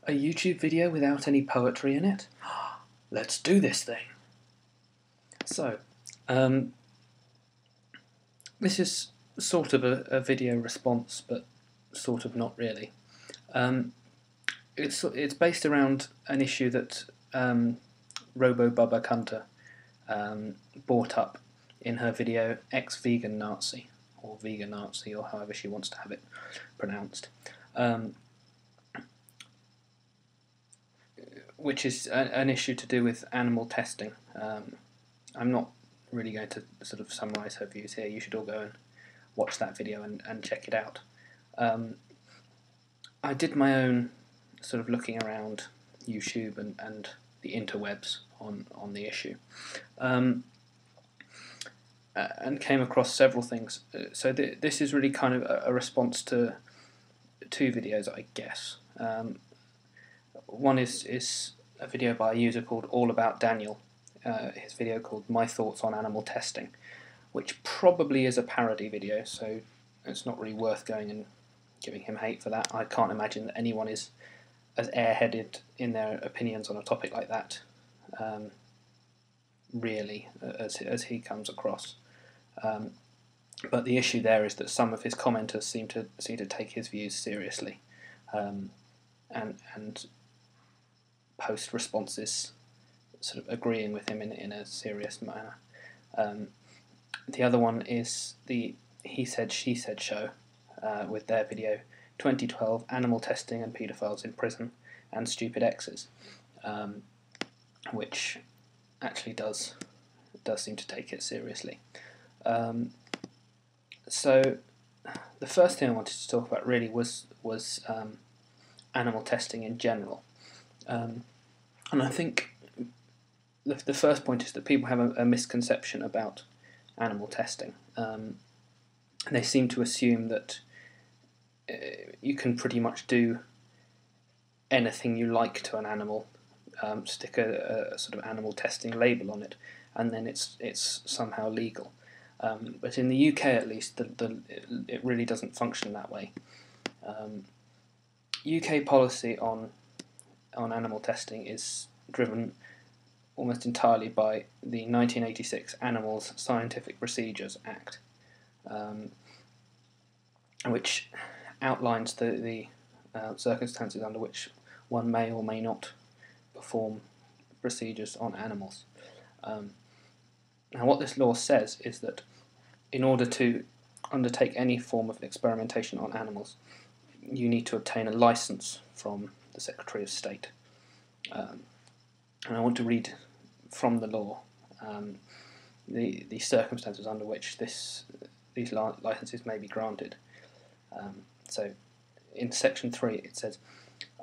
A YouTube video without any poetry in it? Let's do this thing. So, this is sort of a video response, but sort of not really. It's based around an issue that Robo Bubba Kunter brought up in her video Ex-Vegan Nazi, or Vegan Nazi, or however she wants to have it pronounced, which is an issue to do with animal testing. I'm not really going to sort of summarise her views here. You should all go and watch that video and check it out. I did my own sort of looking around YouTube and the interwebs on the issue, and came across several things. So this is really kind of a response to two videos, I guess. One is a video by a user called All About Daniel, his video called My Thoughts on Animal Testing, which probably is a parody video, so it's not really worth going and giving him hate for that. I can't imagine that anyone is as airheaded in their opinions on a topic like that, really, as he comes across. But the issue there is that some of his commenters seem to take his views seriously, and post responses sort of agreeing with him in a serious manner. The other one is the He Said, She Said show, with their video 2012 Animal Testing and Paedophiles in Prison and Stupid Exes, which actually does seem to take it seriously. So the first thing I wanted to talk about really was animal testing in general, and I think the first point is that people have a misconception about animal testing. They seem to assume that you can pretty much do anything you like to an animal, stick a sort of animal testing label on it, and then it's somehow legal. But in the UK, at least, it really doesn't function that way. UK policy on animal testing is driven almost entirely by the 1986 Animals Scientific Procedures Act, which outlines the circumstances under which one may or may not perform procedures on animals. Now, what this law says is that in order to undertake any form of experimentation on animals, you need to obtain a license from the Secretary of State. And I want to read from the law the circumstances under which these licenses may be granted. So in section 3 it says,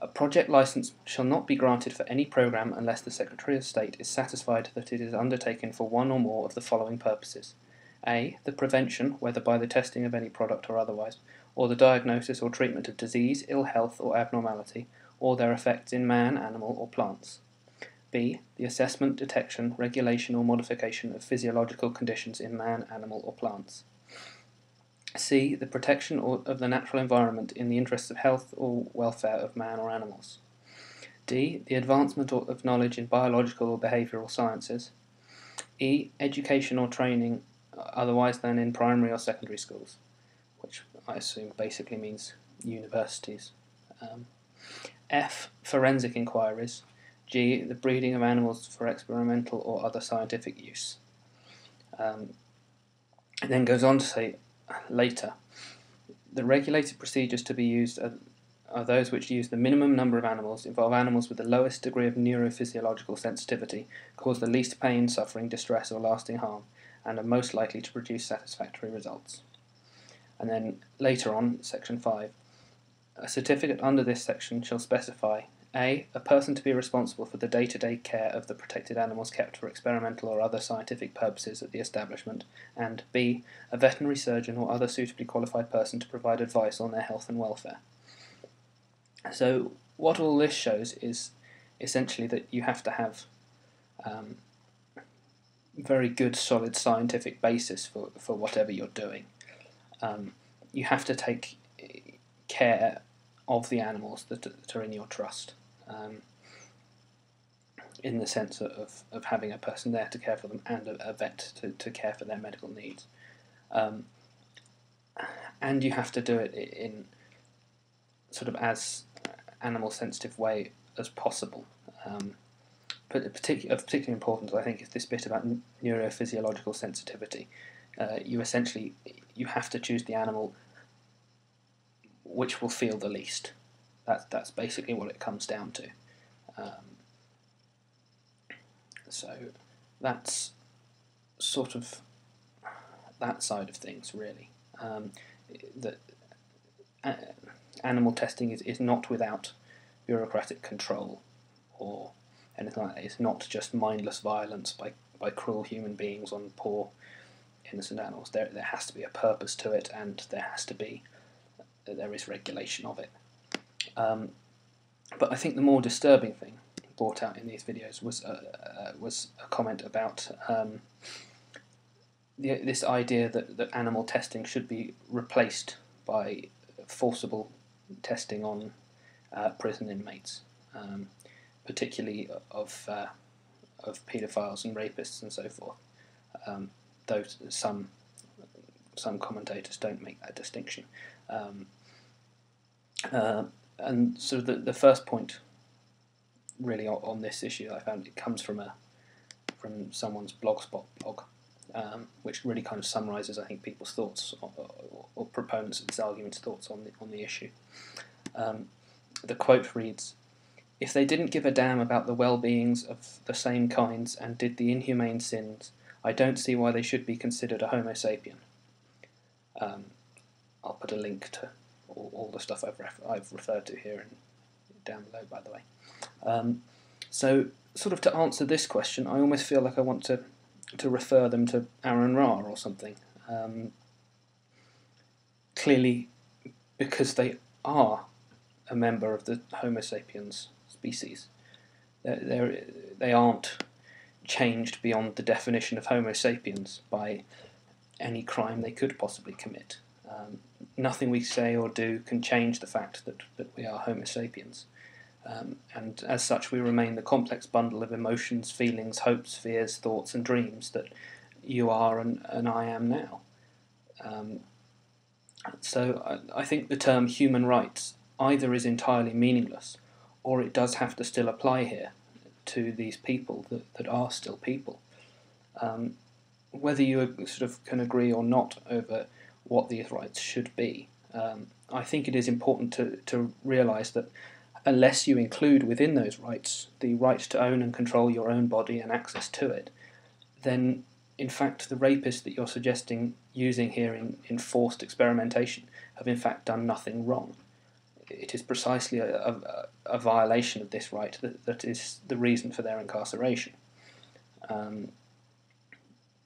a project license shall not be granted for any program unless the Secretary of State is satisfied that it is undertaken for one or more of the following purposes. A. The prevention, whether by the testing of any product or otherwise, or the diagnosis or treatment of disease, ill health or abnormality, or their effects in man, animal or plants. B. The assessment, detection, regulation or modification of physiological conditions in man, animal or plants. C. The protection of the natural environment in the interests of health or welfare of man or animals. D. The advancement of knowledge in biological or behavioural sciences. E. Education or training otherwise than in primary or secondary schools, which I assume basically means universities. F. Forensic inquiries. G. The breeding of animals for experimental or other scientific use. It then goes on to say later, the regulated procedures to be used are those which use the minimum number of animals, involve animals with the lowest degree of neurophysiological sensitivity, cause the least pain, suffering, distress or lasting harm, and are most likely to produce satisfactory results. And then later on, section 5, a certificate under this section shall specify A. A person to be responsible for the day-to-day care of the protected animals kept for experimental or other scientific purposes at the establishment, and B. A veterinary surgeon or other suitably qualified person to provide advice on their health and welfare. So what all this shows is essentially that you have to have very good solid scientific basis for whatever you're doing. You have to take care of the animals that are in your trust. in the sense of having a person there to care for them and a vet to care for their medical needs. And you have to do it in sort of as animal sensitive way as possible. But of particular importance, I think, is this bit about neurophysiological sensitivity. You have to choose the animal which will feel the least. That's basically what it comes down to. So that's sort of that side of things, really. That animal testing is not without bureaucratic control or anything like that. It's not just mindless violence by cruel human beings on poor innocent animals. There has to be a purpose to it, and there is regulation of it. But I think the more disturbing thing brought out in these videos was a comment about this idea that animal testing should be replaced by forcible testing on prison inmates, particularly of paedophiles and rapists and so forth. Though some commentators don't make that distinction. And so the first point really on this issue, I found it comes from someone's Blogspot blog, which really kind of summarises, I think, people's thoughts or proponents of this argument's thoughts on the issue. The quote reads, "If they didn't give a damn about the well-beings of the same kinds and did the inhumane sins, I don't see why they should be considered a Homo sapien." I'll put a link to all the stuff I've referred to here and down below, by the way. So, sort of to answer this question, I almost feel like I want to refer them to Aaron Ra or something. Clearly, because they are a member of the Homo sapiens species. They aren't changed beyond the definition of Homo sapiens by any crime they could possibly commit. Nothing we say or do can change the fact that we are Homo sapiens. And as such, we remain the complex bundle of emotions, feelings, hopes, fears, thoughts, and dreams that you are and I am now. So I think the term human rights either is entirely meaningless, or it does have to still apply here to these people that are still people. Whether you sort of can agree or not over what these rights should be, I think it is important to realise that unless you include within those rights the right to own and control your own body and access to it, then in fact the rapists that you're suggesting using here in forced experimentation have in fact done nothing wrong. It is precisely a violation of this right that is the reason for their incarceration.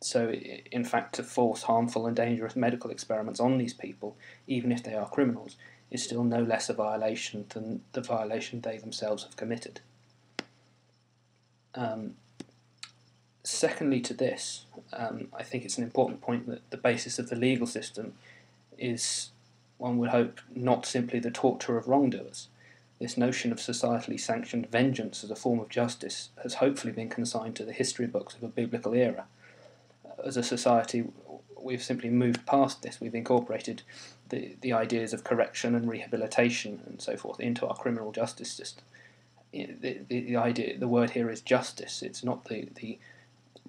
So, in fact, to force harmful and dangerous medical experiments on these people, even if they are criminals, is still no less a violation than the violation they themselves have committed. Secondly to this, I think it's an important point that the basis of the legal system is, one would hope, not simply the torture of wrongdoers. This notion of societally sanctioned vengeance as a form of justice has hopefully been consigned to the history books of a biblical era. As a society, we've simply moved past this. We've incorporated the ideas of correction and rehabilitation and so forth into our criminal justice system. The word here is justice. It's not the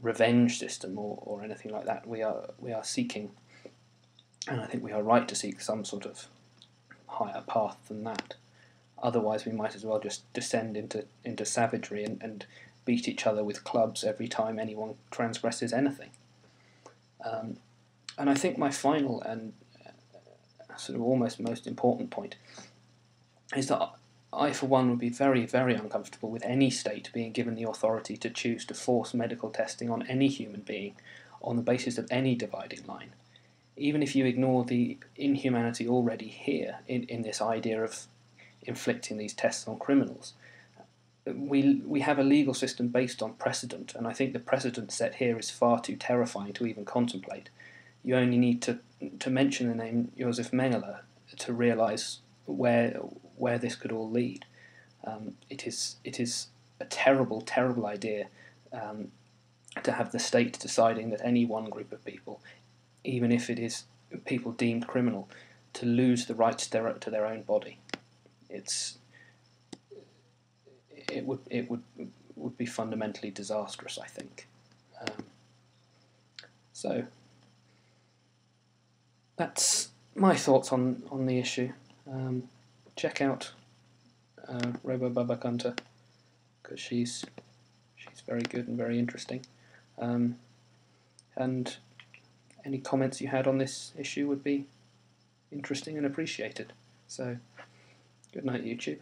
revenge system or anything like that. We are seeking, and I think we are right to seek, some sort of higher path than that. Otherwise, we might as well just descend into savagery and beat each other with clubs every time anyone transgresses anything. And I think my final and sort of almost most important point is that I, for one, would be very, very uncomfortable with any state being given the authority to choose to force medical testing on any human being on the basis of any dividing line. Even if you ignore the inhumanity already here in this idea of inflicting these tests on criminals, we have a legal system based on precedent, and I think the precedent set here is far too terrifying to even contemplate. You only need to mention the name Josef Mengele to realise where this could all lead. It is a terrible, terrible idea to have the state deciding that any one group of people, even if it is people deemed criminal, to lose the rights to their own body. It would be fundamentally disastrous, I think. So that's my thoughts on the issue. Check out Robo Baba Kunta, because she's very good and very interesting. And any comments you had on this issue would be interesting and appreciated. So, good night, YouTube.